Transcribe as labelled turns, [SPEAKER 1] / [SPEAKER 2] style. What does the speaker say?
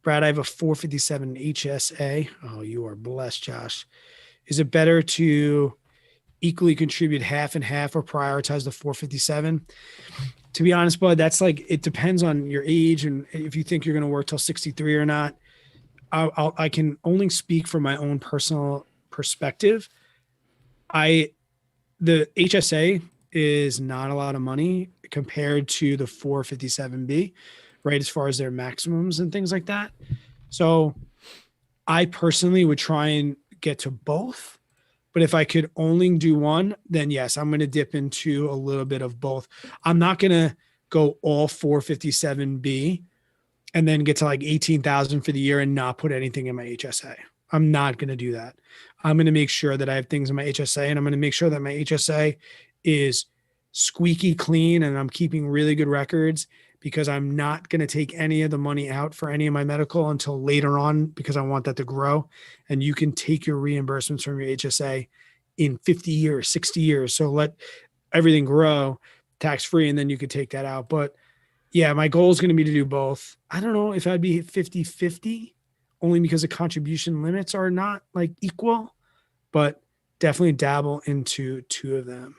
[SPEAKER 1] Brad, I have a 457 HSA. Oh, you are blessed, Josh. Is it better to equally contribute half and half or prioritize the 457? To be honest, bud, that's like, it depends on your age and if you think you're going to work till 63 or not. I can only speak from my own personal perspective. The HSA is not a lot of money compared to the 457B, right? As far as their maximums and things like that. So I personally would try and get to both. But if I could only do one, then yes, I'm going to dip into a little bit of both. I'm not going to go all 457B and then get to like 18,000 for the year and not put anything in my HSA. I'm not going to do that. I'm going to make sure that I have things in my HSA, and I'm going to make sure that my HSA is squeaky clean and I'm keeping really good records, because I'm not going to take any of the money out for any of my medical until later on, because I want that to grow. And you can take your reimbursements from your HSA in 50 years, 60 years. So let everything grow tax free, and then you could take that out. But yeah, my goal is going to be to do both. I don't know if I'd be 50-50, only because the contribution limits are not like equal, but definitely dabble into two of them.